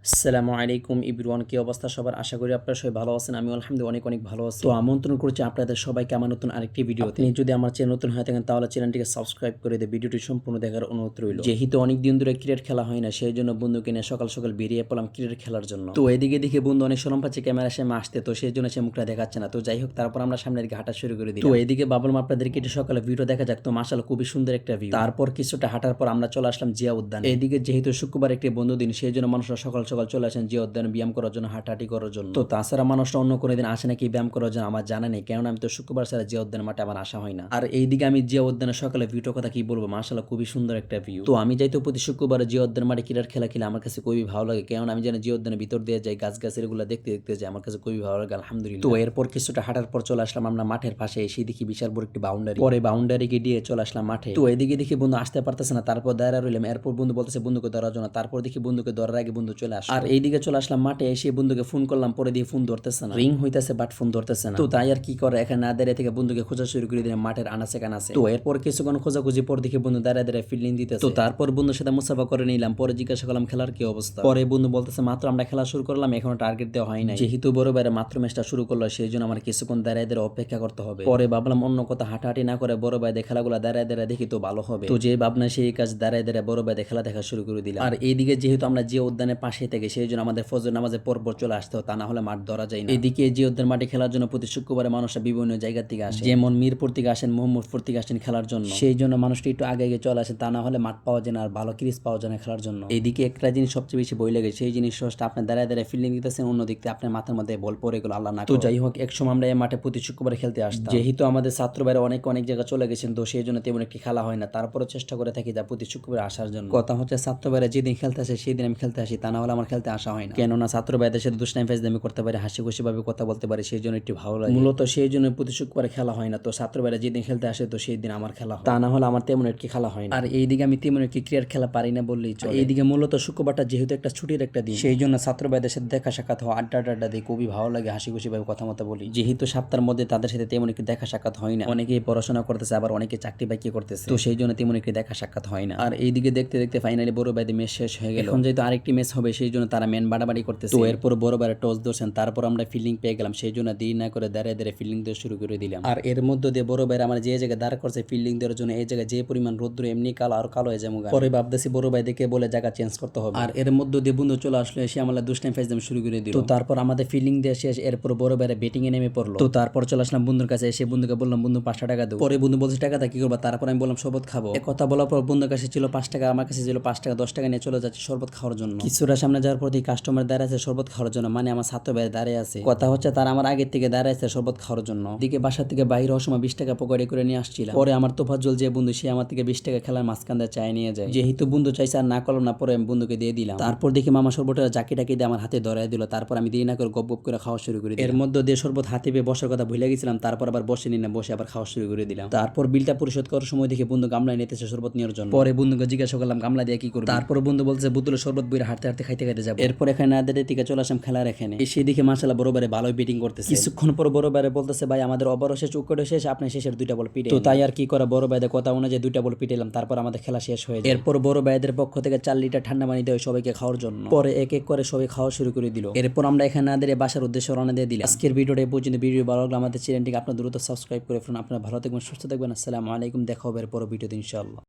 আসসালামু আলাইকুম এভরিওয়ান, কি অবস্থা সবার? আশা করি আপনারা সবাই ভালো আছেন। আমি আলহামদুলিল্লাহ অনেক ভালো আছি। তো আমন্ত্রণ করছি আপনাদের সবাইকে আমার নতুন আরেকটি ভিডিও। আপনি যদি আমার চ্যানেল নতুন হয়ে থাকেন তাহলে চ্যানেলটিকে সাবস্ক্রাইব করে দিয়ে ভিডিওটি সম্পূর্ণ দেখার অনুরোধ রইল। যেহেতু অনেক দিন ধরে ক্রিকেট খেলা হয় না, সেই জন্য বন্ধুকে নিয়ে সকাল সকাল বেরিয়ে পড়লাম ক্রিকেট খেলার জন্য। তো এদিকে দেখে বন্ধু অনেক শরম পাচ্ছে ক্যামেরার সামনে আসতে, তো সেই জন্য সে মুখটা দেখাচ্ছে না। তো যাই হোক, তারপর আমরা সামনের দিকে হাঁটা শুরু করে দিই। তো এদিকে ভাবলাম আপনাদেরকে একটু সকালে ভিডিও দেখা যাক। তো মাশাআল্লাহ খুবই সুন্দর একটা ভিউ। তারপর কিছুটা হাঁটার পর আমরা চলে আসলাম জিয়া উদ্যান। এদিকে যেহেতু শুক্রবার একটি বন্ধ দিন, সেই জন্য মানুষরা সকাল সকাল চলে আসেন জিয়া উদ্যানে ব্যায়াম করার জন্য, হাঁটাহাঁটি করার জন্য। তো তাছাড়া মানুষরা অন্য কোনো দিন আসে নাকি ব্যায়াম করার জন্য আমার জানা নেই, কেননা আমি তো শুক্রবার ছাড়া জিয়া উদ্যান মাঠে আমার আসা হয় না। আর এইদিকে আমি জিয়া উদ্যানের সকালে ভিউটার কথা কি বলবো, মাশাআল্লাহ খুবই সুন্দর একটা ভিউ। তো আমি যাইতো প্রতি শুক্রবার জিয়া উদ্যান মাঠে ক্রিকেট খেলা খেলে আমার কাছে খুবই ভালো লাগে, কেননা আমি জানি জিয়া উদ্যানের ভিতর দিয়ে যাই, গাছ গাছের গুলো দেখতে দেখতে যাই, আমার কাছে খুবই ভালো লাগে আলহামদুলিল্লাহ। তো এরপর কিছুটা হাঁটার পর চলে আসলাম আমরা মাঠের পাশে, এসে দেখি বিশাল বড় একটি বাউন্ডারি। পরে বাউন্ডারিকে দিয়ে চলে আসলাম মাঠে। তো এদিকে দেখি বন্ধু আসতে পারতেছে না, তারপর দাঁড়া রইলাম। এরপর বন্ধু বলতেছে বন্ধুকে ধরার জন্য, তারপর দেখি বন্ধুকে ধরার আগে বন্ধু চলে আসে। আর এইদিকে চলে আসলাম মাঠে, এসে বন্ধুকে ফোন করলাম, পরে দিয়ে ফোন ধরতেছে না, রিং হইতেছে বাট ফোন ধরতেছে না। তো তাই আর কি করে, এখানে না দাঁড়িয়ে থেকে বন্ধুকে খোঁজা শুরু করে দিলাম মাঠের আনাচে কানাচে। তো এরপর কিছুক্ষণ খোঁজাখুঁজি পর দেখি বন্ধু দাঁড়িয়ে দাঁড়িয়ে ফিল্ডিং দিতেছে। তো তারপর বন্ধুর সাথে মুসাফা করে নিলাম, পরে জিজ্ঞাসা করলাম খেলার কি অবস্থা। পরে বন্ধু বলতেছে মাত্র আমরা খেলা শুরু করলাম, এখনো টার্গেট দেওয়া হয় নাই, যেহেতু বড় বাইরে মাত্র ম্যাচটা শুরু করলো, সেই জন্য আমার কিছুক্ষণ দাঁড়িয়ে দাঁড়িয়ে অপেক্ষা করতে হবে। পরে ভাবলাম অন্য কথা হাঁটাহাঁটি না করে বড় বাইরে খেলাগুলো দাঁড়িয়ে দাঁড়িয়ে দেখি তো ভালো হবে। তো যে ভাবনা সেই কাজ, দাঁড়িয়ে দাঁড়িয়ে বড় বাইরে খেলা দেখা শুরু করে দিলাম। আর এইদিকে যেহেতু আমরা যে উদ্যানের পাশে থেকে, সেই জন্য আমাদের ফজর নামাজের পর চলে আসতে হতো, তা না হলে মাঠ ধরা যায় না। এদিকে যে উদ্যান মাঠে খেলার জন্য প্রতি শুক্রবারে মানুষরা বিভিন্ন জায়গা থেকে আসে, যেমন মিরপুর থেকে আসেন, মোহাম্মদপুর থেকে আসেন খেলার জন্য, সেই জন্য মানুষটি একটু আগে আগে চলে আসে, তা না হলে মাঠ পাওয়া যায় না আর ভালো ক্রিজ পাওয়া যায় না খেলার জন্য। এইদিকে একটা জিনিস সবচেয়ে বেশি বই লাগে, সেই জিনিস আপনি দাঁড়ায় দাঁড়ায় ফিল্ডিং দিতেছেন, অন্যদিক থেকে আপনার মাথার মধ্যে বল পড়ে গেল, আল্লাহ না। তো যাই হোক, একসময় আমরা এই মাঠে প্রতি শুক্রবারে খেলতে আসতাম, যেহেতু আমাদের ছাত্র ভাইরা অনেক জায়গা চলে গেছেন, তো সেই জন্য তেমন একটি খেলা হয় না। তারপরও চেষ্টা করে থাকি যা প্রতি শুক্রবারে আসার জন্য। কথা হচ্ছে ছাত্র ভাইরা যেদিন খেলতে আসে সেই দিন আমি খেলতে আসি, তা না হলে আমার খেলতে আসা হয় না, কেননা ছাত্র ভাইদের সাথে দুষ্টাইম ফাজলামি করতে পারি, হাসি খুশি ভাবে কথা বলতে পারি, সেই জন্য একটু ভালো লাগে। মূলত সেই জন্য প্রতি শুক্রবারে খেলা হয় না। তো ছাত্র ভাইরা যেদিন খেলতে আসে তো সেই দিন আমার খেলা হয়, তা না হলে আমার তেমন একটি খেলা হয় না। আর এইদিকে আমি তেমন একটি ক্রিকেট খেলা পারি না বললেই চলে। এইদিকে মূলত শুক্রবারটা যেহেতু একটা ছুটির একটা দিন, সেই জন্য ছাত্র ভাইদের সাথে দেখা সাক্ষাৎ হওয়া, আড্ডা দিয়ে খুবই ভালো লাগে, হাসি খুশি ভাবে কথা মতো বলি। যেহেতু সপ্তাহের মধ্যে তাদের সাথে তেমন একটি দেখা সাক্ষাৎ হয় না, অনেকেই পড়াশোনা করতেছে, আবার অনেকে চাকরি বাকরি করতেছে, তো সেই জন্য তেমন একটি দেখা সাক্ষাৎ হয় না। আর এইদিকে দেখতে দেখতে ফাইনালি বড় ভাইদের ম্যাচ শেষ হয়ে গেল। এখন যেহেতু আরেকটি ম্যাচ হবে, সেই জন্য তারা ম্যান বাড়াবাড়ি করতেছে। তো এরপর বড় ভাইরা টস ধরছেন, তারপর আমরা ফিল্ডিং পেয়ে গেলাম, সেই জন্য দেরি না করে দাঁড়িয়ে দাঁড়িয়ে ফিল্ডিং দেওয়া শুরু করে দিলাম। আর এর মধ্যে দিয়ে বড় ভাইরা আমার যে জায়গায় দাঁড় করছে ফিল্ডিং দেওয়ার জন্য, এই জায়গায় যে পরিমাণ রোদ্র, এমনি কালো আর কালো হয়ে যাবো। পরে ভাবতেছি বড় ভাই দেখে বলে জায়গা চেঞ্জ করতে হবে। আর এর মধ্যে দিয়ে বন্ধু চলে আসলো, এসে আমরা দুষ্টাইম ফাইজলামি শুরু করে দিল। তো তারপর আমাদের ফিল্ডিং দিয়ে শেষ, এরপর বড় ভাইরা ব্যাটিং এ নেমে পড়লো। তো তারপর চলে আসলাম বন্ধুর কাছে, এসে বন্ধুকে বললাম বন্ধু 5টা টাকা দাও। পরে বন্ধু বলছে টাকাটা কি করবা, তারপর আমি বললাম শরবত খাবো। এক কথা বলার পর বন্ধুর কাছে ছিল 5 টাকা, আমার কাছে ছিল 5 টাকা, 10 টাকা নিয়ে চলে যাচ্ছে শরবত খাওয়ার জন্য। কিছুটা সামনে যাওয়ার পর কাস্টমার দাঁড়িয়ে আছে শরবত খাওয়ার জন্য, মানে আমার ছাত্র ভাই দাঁড়িয়ে আছে। কথা হচ্ছে তারা আমার আগের থেকে দাঁড়িয়ে আছে শরবত খাওয়ার জন্য। দিকে বাসা থেকে বাইরে হওয়ার সময় 20 টাকা পকেটে করে নিয়ে আসছিলাম। পরে আমার তোফাজ্জল যে বন্ধু, সে আমার থেকে 20 টাকা খেলার মাঝখান দিয়ে চায় নিয়ে যায়, যেহেতু বন্ধু চাইছে আর না করলাম না, পরে আমি বন্ধুকে দিয়ে দিলাম। তারপর দেখি মামা শরবতের জাকিটাকি দিয়ে আমার হাতে ধরাই দিল, তারপর আমি দিয়ে না করে গপ গপ করে খাওয়া শুরু করে দিলাম। এর মধ্যে দিয়ে শরবত হাতে পেয়ে বসার কথা ভুলে গেছিলাম, তারপর আবার বসে নিলাম, বসে আবার খাওয়া শুরু করে দিলাম। তারপর বিলটা পরিশোধ করার সময় দেখি বন্ধু গামলায় নিতেছে শরবত নেওয়ার জন্য। পরে বন্ধুকে জিজ্ঞাসা করলাম গামলা দিয়ে কি করবো, তারপর বন্ধু বলছে বোতলে শরবত বইরে হাঁটতে হাঁটতে খাইতে খাইতে যাবো। এরপর এখানে না দিয়ে থেকে চলে আসলাম খেলার এখানে, সেই দিকে মাশাআল্লাহ বড় বাইরে ভালোই ব্যাটিং করতেছে। কিছুক্ষণ পর বড় বাইরে বলতেছে ভাই আমাদের ওভারও শেষ, উইকেটও শেষ, আপনি শেষের 2টা বল পিটে। তো তাই আর কি করা, বড় ভাইদের কথা অনুযায়ী 2টা বল পিটাইলাম, তারপর আমাদের খেলা শেষ হয়ে যায়। এরপর বড় ভাইদের পক্ষ থেকে 4 লিটার ঠান্ডা পানি দেয় সবাইকে খাওয়ার জন্য। পরে এক এক করে সবাই খাওয়া শুরু করে দিল। এরপর আমরা এখানে না দিয়ে বাসার উদ্দেশ্যে রওনা দিয়ে দিলাম। আজকের ভিডিওটা এই পর্যন্ত। ভিডিও ভালো লাগলে আমাদের চ্যানেলটিকে আপনারা দ্রুত সাবস্ক্রাইব করে ফেলুন। আপনারা ভালো থাকবেন, সুস্থ থাকবেন। আসসালামু আলাইকুম, দেখা হবে এর পর ভিডিওতে ইনশাআল্লাহ।